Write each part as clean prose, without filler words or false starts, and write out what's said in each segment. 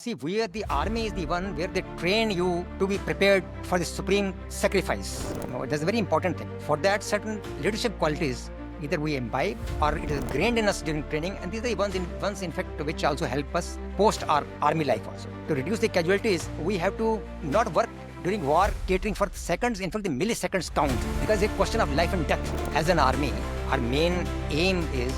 See, the army is the one where they train you to be prepared for the supreme sacrifice. That's a very important thing. For that, certain leadership qualities either we imbibe or it is ingrained in us during training, and these are the ones in fact which also help us post our army life also. To reduce the casualties, we have to not work during war catering for seconds. In fact, the milliseconds count because it's a question of life and death. As an army, our main aim is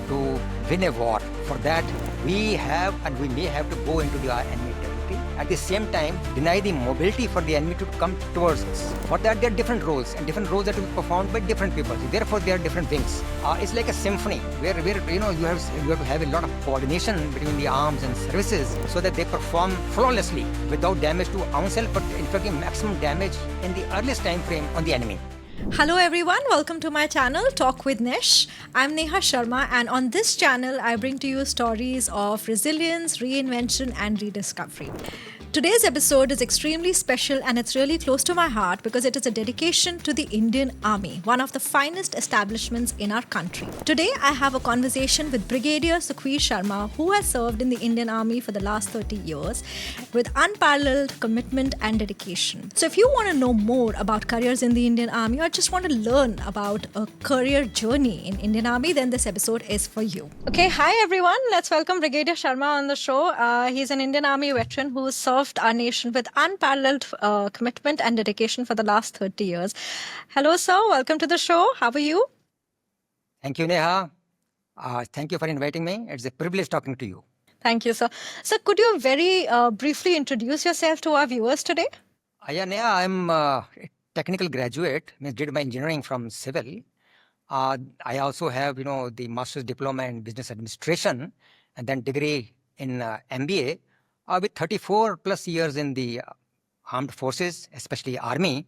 to win a war. For that, we have and we may have to go into the enemy territory. At the same time, deny the mobility for the enemy to come towards us. For that, there are different roles, and different roles are to be performed by different people. Therefore, there are different wings. It's like a symphony where you have to have a lot of coordination between the arms and services so that they perform flawlessly without damage to ourselves, but in fact, maximum damage in the earliest time frame on the enemy. Hello everyone, welcome to my channel Talk with Desh. I'm Neha Sharma, and on this channel I bring to you stories of resilience, reinvention and rediscovery. Today's episode is extremely special and it's really close to my heart because it is a dedication to the Indian Army, one of the finest establishments in our country. Today I have a conversation with Brigadier Sharma, who has served in the Indian Army for the last 30 years with unparalleled commitment and dedication. So if you want to know more about careers in the Indian Army or just want to learn about a career journey in Indian Army, then this episode is for you. Okay, hi everyone. Let's welcome Brigadier Sharma on the show. He's an Indian Army veteran who served our nation with unparalleled commitment and dedication for the last 30 years. Hello, sir. Welcome to the show. How are you? Thank you, Neha. Thank you for inviting me. It's a privilege talking to you. Thank you, sir. Sir, could you very briefly introduce yourself to our viewers today? Yeah, Neha, I'm a technical graduate. I did my engineering from civil. I also have, the master's diploma in business administration and then degree in MBA. With 34 plus years in the armed forces, especially army.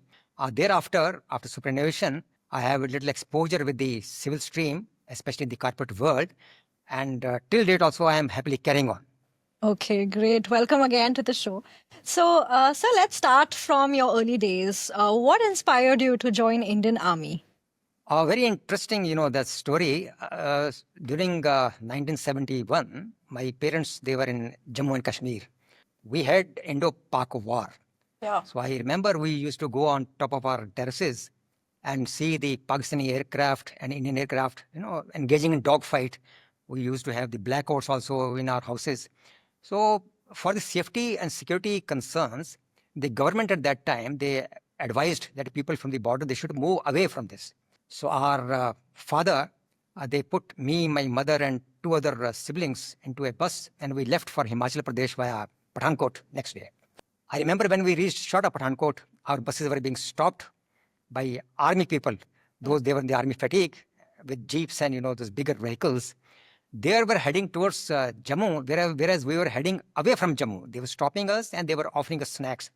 Thereafter, after superannuation, I have a little exposure with the civil stream, especially in the corporate world. And till date also, I am happily carrying on. Okay, great. Welcome again to the show. So, sir, let's start from your early days. What inspired you to join Indian Army? Very interesting, that story. During 1971, my parents, they were in Jammu and Kashmir. We had Indo-Pak war. Yeah. So I remember we used to go on top of our terraces and see the Pakistani aircraft and Indian aircraft, engaging in dogfight. We used to have the blackouts also in our houses. So for the safety and security concerns, the government at that time, they advised that people from the border, they should move away from this. So our father, they put me, my mother and two other siblings into a bus and we left for Himachal Pradesh via Pathankot next day. I remember when we reached short of Pathankot, our buses were being stopped by army people. They were in the army fatigue with jeeps and, those bigger vehicles. They were heading towards Jammu, whereas we were heading away from Jammu. They were stopping us and they were offering us snacks.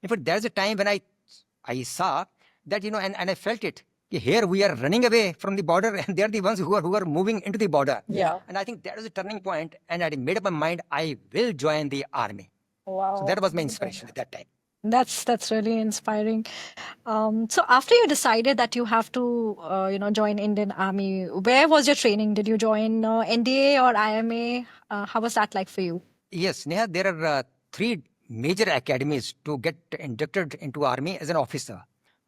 In fact, there's a time when I saw that, and I felt it. Here we are running away from the border and they're the ones who are moving into the border. Yeah. And I think that was a turning point and I made up my mind, I will join the army. Wow. So that was my inspiration at that time. That's really inspiring. So after you decided that you have to, join Indian Army, where was your training? Did you join NDA or IMA? How was that like for you? Yes, Neha, there are three major academies to get inducted into army as an officer.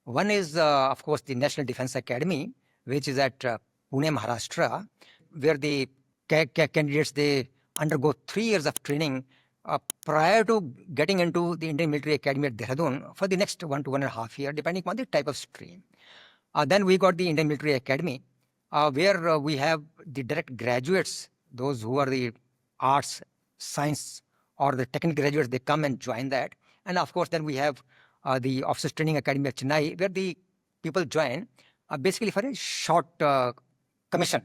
One is, of course, the National Defense Academy, which is at Pune, Maharashtra, where the candidates, they undergo 3 years of training prior to getting into the Indian Military Academy at Dehradun for the next 1 to 1.5 years, depending on the type of stream. Then we got the Indian Military Academy, where we have the direct graduates, those who are the arts, science, or the technical graduates, they come and join that. And of course, then we have the Officers Training Academy of Chennai, where the people join basically for a short commission.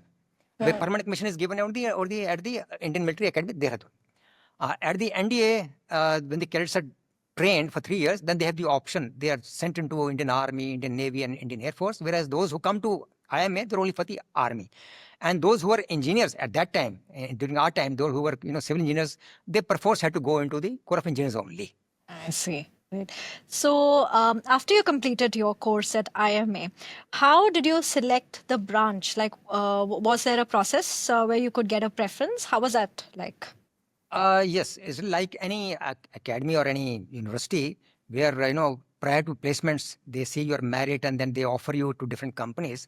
The permanent commission is given at the Indian Military Academy, Dehradun. At the NDA, when the cadets are trained for 3 years, then they have the option. They are sent into Indian Army, Indian Navy, and Indian Air Force. Whereas those who come to IMA, they're only for the Army. And those who are engineers at that time, during our time, those who were civil engineers, they perforce had to go into the Corps of Engineers only. I see. Right. So after you completed your course at IMA, how did you select the branch? Like, was there a process where you could get a preference? How was that like? Yes, it's like any academy or any university where, prior to placements, they see your merit and then they offer you to different companies.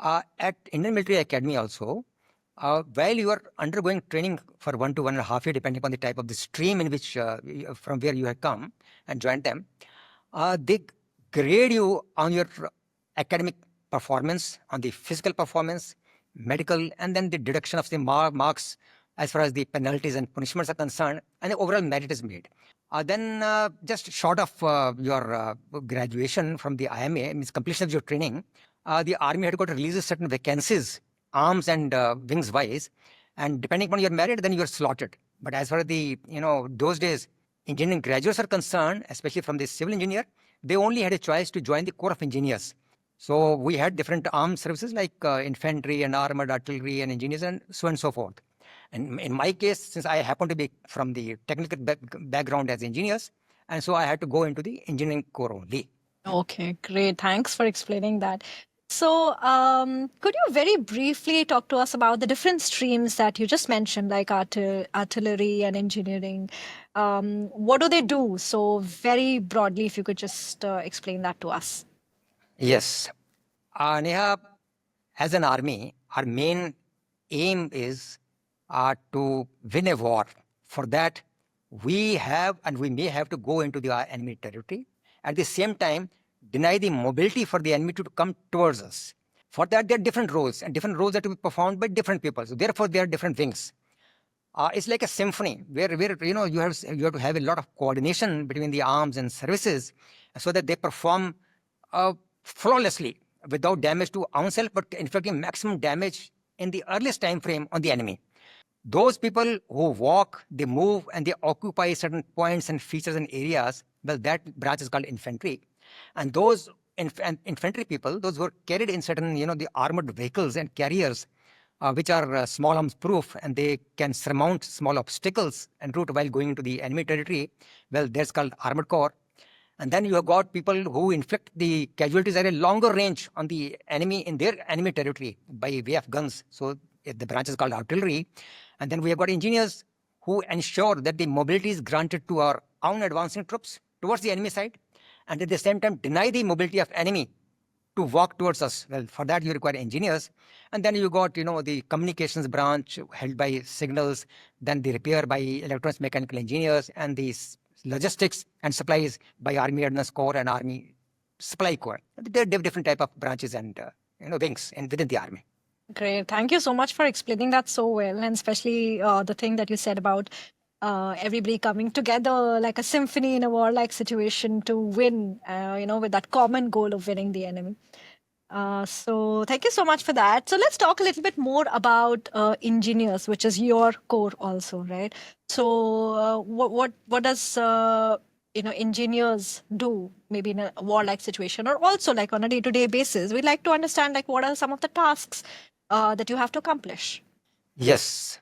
At Indian Military Academy also, while you are undergoing training for 1 to 1.5 years, depending on the type of the stream in which, from where you have come and joined them, they grade you on your academic performance, on the physical performance, medical, and then the deduction of the marks as far as the penalties and punishments are concerned, and the overall merit is made. Then, just short of your graduation from the IMA, means completion of your training, the Army had got to release certain vacancies, arms and wings wise, and depending upon your merit, then you are slotted. But as far as the, those days, engineering graduates are concerned, especially from the civil engineer, they only had a choice to join the Corps of Engineers. So we had different armed services like infantry and armored artillery and engineers and so on and so forth. And in my case, since I happen to be from the technical background as engineers, and so I had to go into the engineering corps only. Okay, great. Thanks for explaining that. So, could you very briefly talk to us about the different streams that you just mentioned, like artillery and engineering? What do they do? So, very broadly, if you could just explain that to us. Yes. Neha, as an army, our main aim is to win a war. For that, we have and we may have to go into the enemy territory. At the same time, deny the mobility for the enemy to come towards us. For that, there are different roles, and different roles are to be performed by different people. So therefore, there are different wings. It's like a symphony where you have to have a lot of coordination between the arms and services so that they perform flawlessly without damage to ourselves, but inflicting maximum damage in the earliest time frame on the enemy. Those people who walk, they move, and they occupy certain points and features and areas, well, that branch is called infantry. And those infantry people, those who are carried in certain, the armored vehicles and carriers, which are small arms proof, and they can surmount small obstacles and route while going into the enemy territory, well, that's called armored corps. And then you have got people who inflict the casualties at a longer range on the enemy in their enemy territory by way of guns. So the branch is called artillery. And then we have got engineers who ensure that the mobility is granted to our own advancing troops towards the enemy side, and at the same time deny the mobility of enemy to walk towards us. Well, for that you require engineers. And then you got, the communications branch held by signals, then the repair by electronics mechanical engineers, and the logistics and supplies by Army Ordnance Corps and Army Supply Corps. There are different type of branches and, wings within the Army. Great. Thank you so much for explaining that so well, and especially the thing that you said about everybody coming together like a symphony in a warlike situation to win, with that common goal of winning the enemy. So thank you so much for that. So let's talk a little bit more about engineers, which is your core also, right? So what does engineers do maybe in a warlike situation, or also like on a day-to-day basis? We'd like to understand like what are some of the tasks that you have to accomplish. Yes.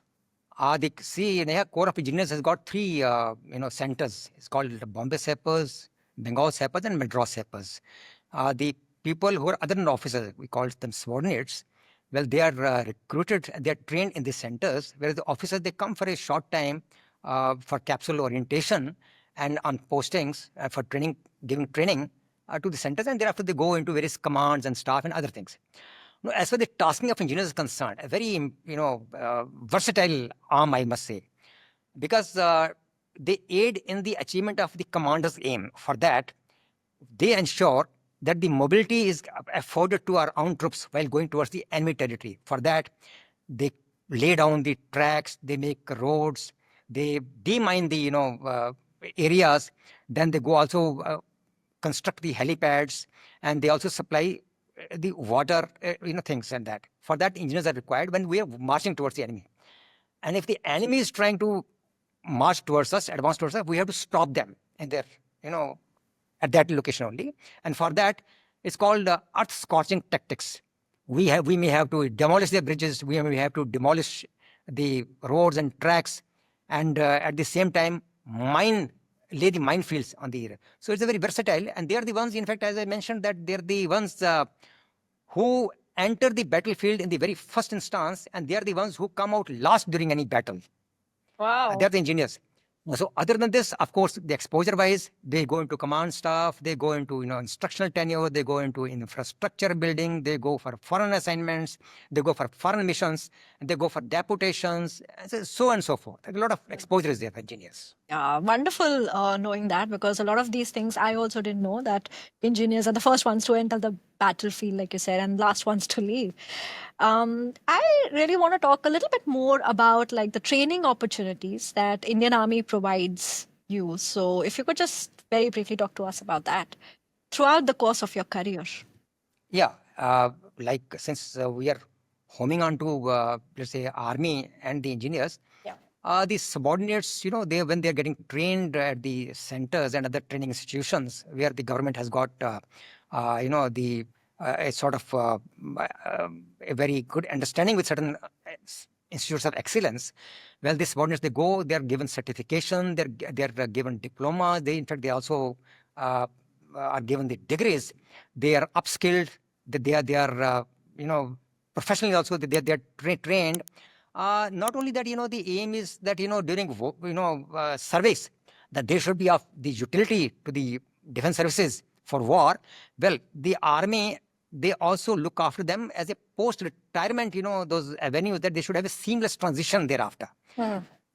Neha, Corps of Engineers has got three, centers. It's called the Bombay Sappers, Bengal Sappers, and Madras Sappers. The people who are other than officers, we call them subordinates, well, they are recruited, they are trained in these centers, whereas the officers, they come for a short time for capsule orientation and on postings for training, giving training to the centers, and thereafter they go into various commands and staff and other things. Now, as far as the tasking of engineers is concerned, a very, versatile arm, I must say, because they aid in the achievement of the commander's aim. For that, they ensure that the mobility is afforded to our own troops while going towards the enemy territory. For that, they lay down the tracks, they make roads, they demine the, areas, then they go also construct the helipads, and they also supply the water, things and that. For that, engineers are required when we are marching towards the enemy. And if the enemy is trying to march towards us, advance towards us, we have to stop them in their, at that location only. And for that, it's called earth scorching tactics. We may have to demolish their bridges, we may have to demolish the roads and tracks, and at the same time, lay the minefields on the area. So it's a very versatile, and they are the ones, in fact, as I mentioned, that they're the ones who enter the battlefield in the very first instance, and they are the ones who come out last during any battle. Wow. They're the engineers. So other than this, of course, the exposure-wise, they go into command staff, they go into instructional tenure, they go into infrastructure building, they go for foreign assignments, they go for foreign missions, and they go for deputations, and so on and so forth. A lot of exposure is there for engineers. Wonderful knowing that, because a lot of these things I also didn't know, that engineers are the first ones to enter the battlefield, like you said, and last ones to leave. I really want to talk a little bit more about like the training opportunities that Indian Army provides you. So if you could just very briefly talk to us about that throughout the course of your career. Yeah, like since we are homing on to, let's say, army and the engineers, the subordinates, when they're getting trained at the centers and other training institutions where the government has got, the a sort of a very good understanding with certain institutes of excellence. Well, these subordinates, they go, they're given certification, they're given diplomas. In fact, they also are given the degrees. They are upskilled. They are professionally also they're trained. Not only that, the aim is that, during, service, that they should be of the utility to the defense services for war. Well, the army, they also look after them as a post-retirement, those avenues, that they should have a seamless transition thereafter.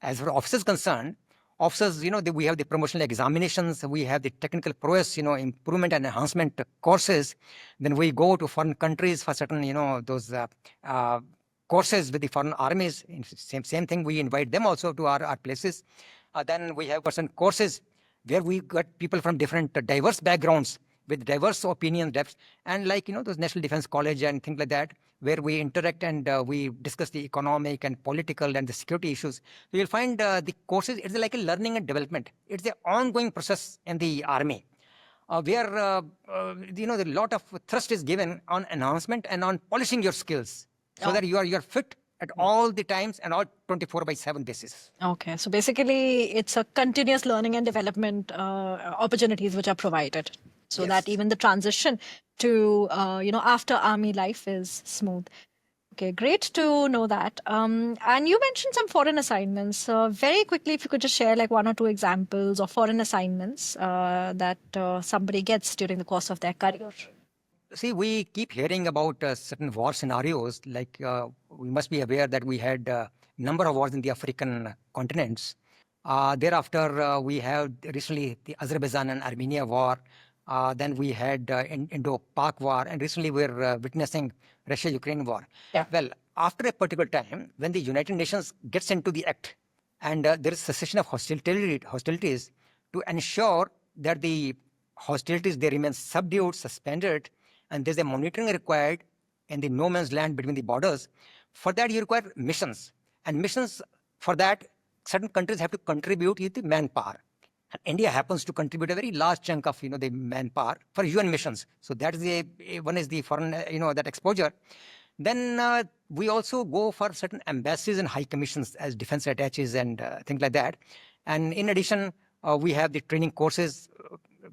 As for officers concerned, officers, we have the promotional examinations, we have the technical prowess, improvement and enhancement courses. Then we go to foreign countries for certain, those courses with the foreign armies. Same thing, we invite them also to our places. Then we have certain courses where we got people from different diverse backgrounds with diverse opinions, and like, those National Defense College and things like that, where we interact and we discuss the economic and political and the security issues. So you'll find the courses, it's like a learning and development. It's an ongoing process in the army, where, a lot of thrust is given on enhancement and on polishing your skills so that you're fit at all the times and all 24/7 basis. Okay, so basically it's a continuous learning and development opportunities which are provided, so that even the transition to after army life is smooth. Okay, great to know that. And you mentioned some foreign assignments. Very quickly, if you could just share like one or two examples of foreign assignments that somebody gets during the course of their career. See, we keep hearing about certain war scenarios. Like, we must be aware that we had a number of wars in the African continents. Thereafter, we have recently the Azerbaijan and Armenia war. Then we had Indo-Pak war, and recently we're witnessing Russia-Ukraine war. Well, after a particular time, when the United Nations gets into the act, and there is cessation of hostilities to ensure that the hostilities, they remain subdued, suspended, and there's a monitoring required in the no man's land between the borders. For that, you require missions. And missions, for that, certain countries have to contribute with the manpower. And India happens to contribute a very large chunk of, the manpower for UN missions. So that is one is the foreign, that exposure. Then we also go for certain embassies and high commissions as defense attaches and things like that. And in addition, we have the training courses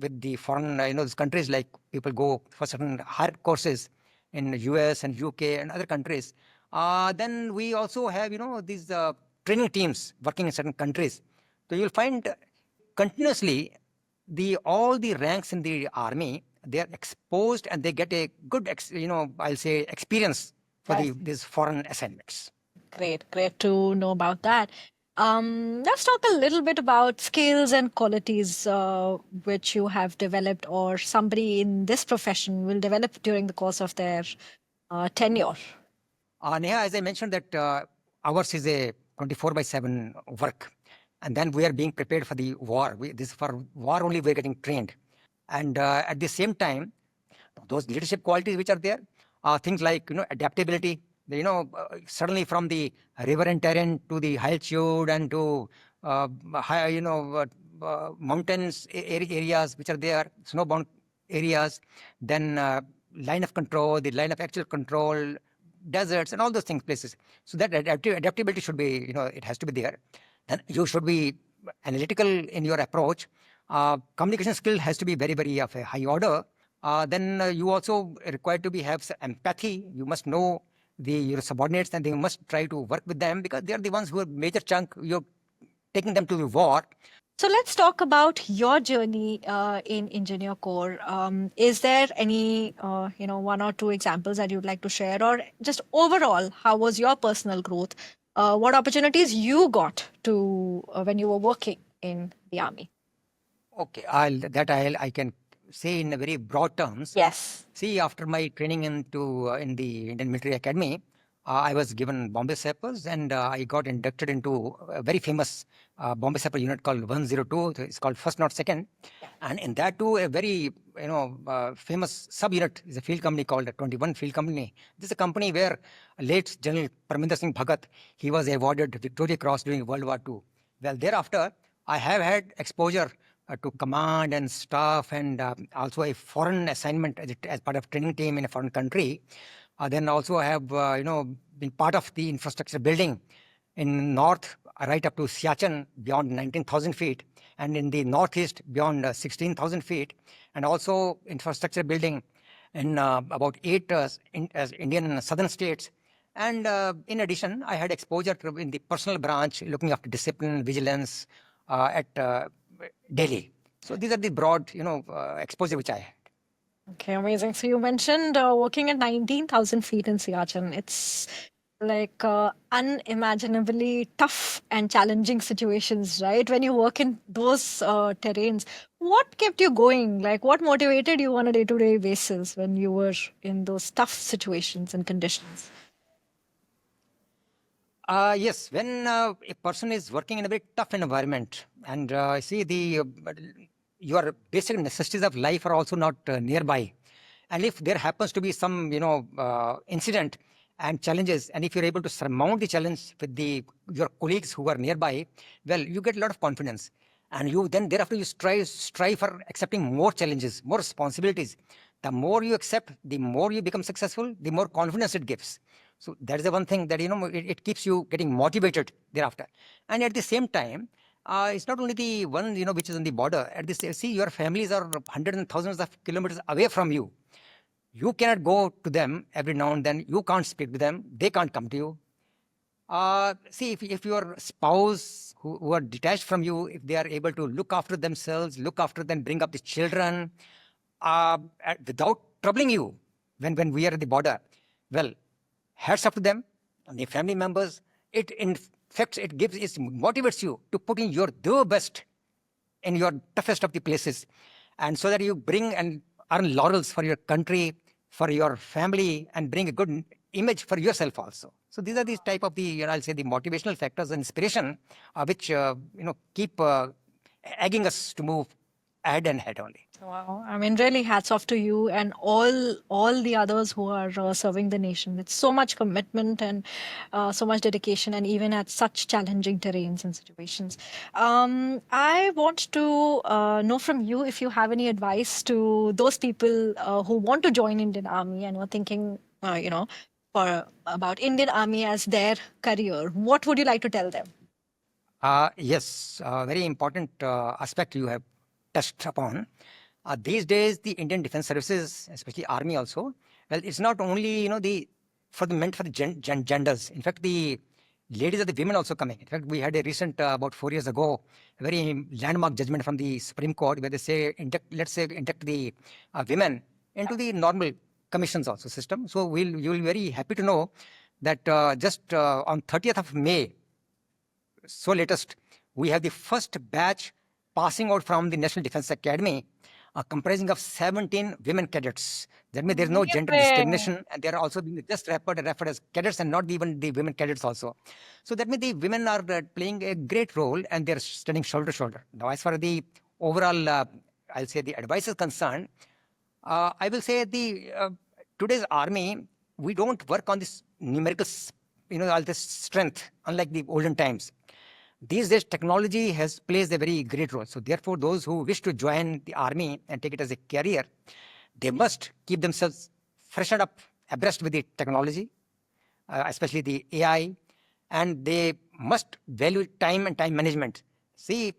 with the foreign, those countries, like people go for certain higher courses in the US and UK and other countries. Then we also have, these training teams working in certain countries. So you'll find continuously all the ranks in the army, they are exposed and they get a good, I'll say, experience for these foreign assignments. Great to know about that. Let's talk a little bit about skills and qualities which you have developed or somebody in this profession will develop during the course of their tenure. Neha, as I mentioned that ours is a 24/7 work. And then we are being prepared for the war. For war only we're getting trained. And at the same time, those leadership qualities which are there, things like, adaptability, suddenly from the river and terrain to the high altitude and to high, mountains areas which are there, snowbound areas, then line of control, the line of actual control, deserts and all those things, places. So that adaptability should be, it has to be there. Then you should be analytical in your approach. Communication skill has to be very, very of a high order. Then you also required to have empathy. You must know your subordinates and they must try to work with them because they are the ones who are major chunk. You're taking them to the war. So let's talk about your journey in Engineer Corps. Is there any, one or two examples that you'd like to share, or just overall, how was your personal growth? What opportunities you got to when you were working in the army? Okay, I can say in a very broad terms. Yes. See, after my training in the Indian Military Academy, I was given Bombay Sappers, and I got inducted into a very famous Bombay Sapper unit called 102. It's called First Not Second, and in that too, a very famous sub unit is a field company called 21 Field Company. This is a company where late General Parminder Singh Bhagat, he was awarded Victoria Cross during World War II. Well, thereafter, I have had exposure to command and staff, and also a foreign assignment as part of training team in a foreign country. Then also I have been part of the infrastructure building in north right up to Siachen beyond 19,000 feet, and in the northeast beyond 16,000 feet, and also infrastructure building in about 8 Indian southern states. And in addition, I had exposure in the personal branch, looking after discipline, vigilance at Delhi. So these are the broad, exposure which I had. Okay, amazing. So you mentioned working at 19,000 feet in Siachen. It's like unimaginably tough and challenging situations, right? When you work in those terrains, what kept you going? Like, what motivated you on a day-to-day basis when you were in those tough situations and conditions? Yes, when a person is working in a very tough environment, and see your basic necessities of life are also not nearby, and if there happens to be some incident and challenges, and if you're able to surmount the challenge with your colleagues who are nearby, well, you get a lot of confidence, and you then thereafter you strive for accepting more challenges, more responsibilities. The more you accept, the more you become successful, the more confidence it gives. So that is the one thing that it keeps you getting motivated thereafter. And at the same time, it's not only the one which is on the border. At this, see, your families are hundreds and thousands of kilometers away from you. You cannot go to them every now and then. You can't speak to them. They can't come to you. See, if your spouse who are detached from you, if they are able to look after themselves, look after them, bring up the children without troubling you when we are at the border, well, hats off to them and the family members. It motivates you to put in your best in your toughest of the places, and so that you bring and earn laurels for your country, for your family, and bring a good image for yourself also. So these are these type of I'll say the motivational factors and inspiration which keep egging us to move ahead and ahead only. Wow. I mean, really hats off to you and all the others who are serving the nation with so much commitment and so much dedication, and even at such challenging terrains and situations. I want to know from you if you have any advice to those people who want to join Indian Army and were thinking, about Indian Army as their career. What would you like to tell them? Yes, very important aspect you have touched upon. These days, the Indian Defence Services, especially Army also, well, it's not only, meant for the genders. In fact, the ladies or the women also coming. In fact, we had a recent, about 4 years ago, a very landmark judgment from the Supreme Court where they say, induct the women into the normal commissions also system. So you will be very happy to know that just on 30th of May, so latest, we have the first batch passing out from the National Defence Academy, comprising of 17 women cadets. That means there is no gender discrimination, and they are also being just referred as cadets and not even the women cadets also. So that means the women are playing a great role, and they are standing shoulder to shoulder. Now, as far as the overall, I'll say the advice is concerned, I will say today's army, we don't work on this numerical, all this strength, unlike the olden times. These days, technology plays a very great role. So therefore, those who wish to join the army and take it as a career, they must keep themselves freshened up, abreast with the technology, especially the AI, and they must value time and time management. See,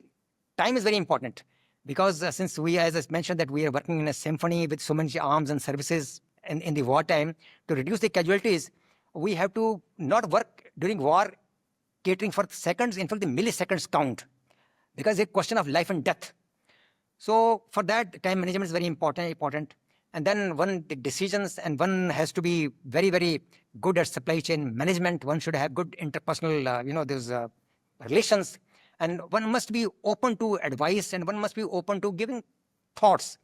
time is very important because since as I mentioned, that we are working in a symphony with so many arms and services in the wartime, to reduce the casualties, we have to not work during war catering for seconds. In fact, the milliseconds count because it's a question of life and death. So for that, time management is very important. And then the decisions, and one has to be very, very good at supply chain management. One should have good interpersonal, relations. And one must be open to advice, and one must be open to giving thoughts.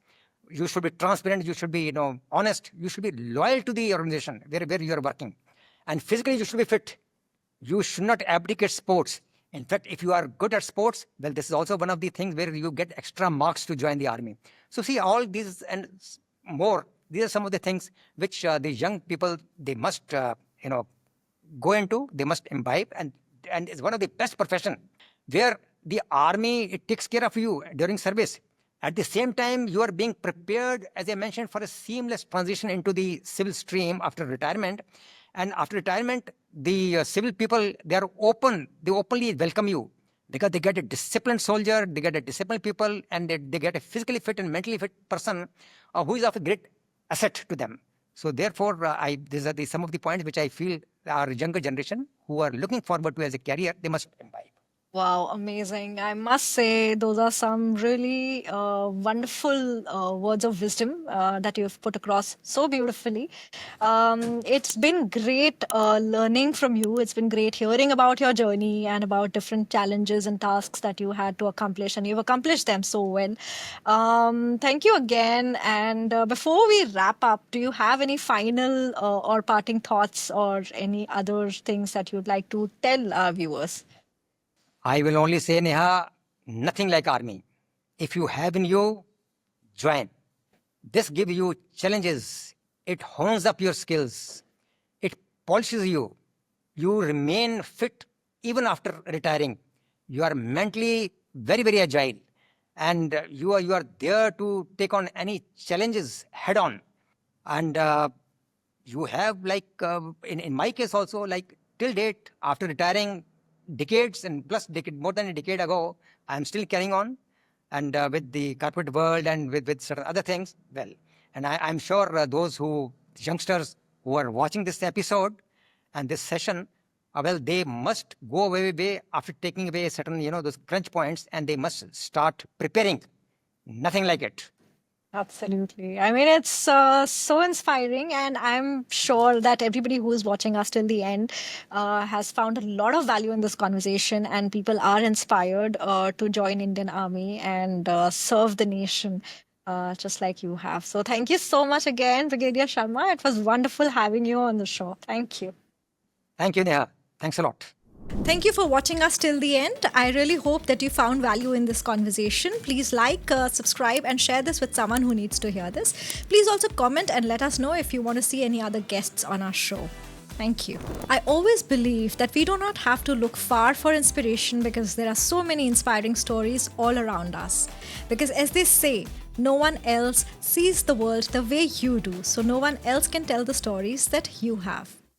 You should be transparent. You should be, honest. You should be loyal to the organization where you are working. And physically, you should be fit. You should not abdicate sports. In fact, if you are good at sports, well, this is also one of the things where you get extra marks to join the army. So see, all these and more, these are some of the things which the young people, they must, go into, they must imbibe. And it's one of the best profession where the army, it takes care of you during service. At the same time, you are being prepared, as I mentioned, for a seamless transition into the civil stream after retirement. And after retirement, the civil people, they openly welcome you because they get a disciplined soldier, they get a disciplined people, and they get a physically fit and mentally fit person who is of a great asset to them. So therefore, these are some of the points which I feel our younger generation who are looking forward to as a career, they must imbibe. Wow, amazing. I must say, those are some really wonderful words of wisdom that you've put across so beautifully. It's been great learning from you. It's been great hearing about your journey and about different challenges and tasks that you had to accomplish, and you've accomplished them so well. Thank you again. And before we wrap up, do you have any final or parting thoughts or any other things that you'd like to tell our viewers? I will only say, Neha, nothing like army. If you have in you, join. This gives you challenges. It hones up your skills. It polishes you. You remain fit even after retiring. You are mentally very, very agile. And you are there to take on any challenges head on. And you have, in my case also, till date, after retiring, decades and plus more than a decade ago, I'm still carrying on, and with the corporate world and with certain other things. Well, and I'm sure those youngsters who are watching this episode and this session, they must go away after taking away certain, those crunch points, and they must start preparing. Nothing like it. Absolutely. I mean, it's so inspiring, and I'm sure that everybody who is watching us till the end has found a lot of value in this conversation, and people are inspired to join Indian Army and serve the nation just like you have. So thank you so much again, Brigadier Sharma. It was wonderful having you on the show. Thank you. Thank you, Neha. Thanks a lot. Thank you for watching us till the end. I really hope that you found value in this conversation. Please like, subscribe, and share this with someone who needs to hear this. Please also comment and let us know if you want to see any other guests on our show. Thank you. I always believe that we do not have to look far for inspiration because there are so many inspiring stories all around us. Because as they say, no one else sees the world the way you do, so no one else can tell the stories that you have.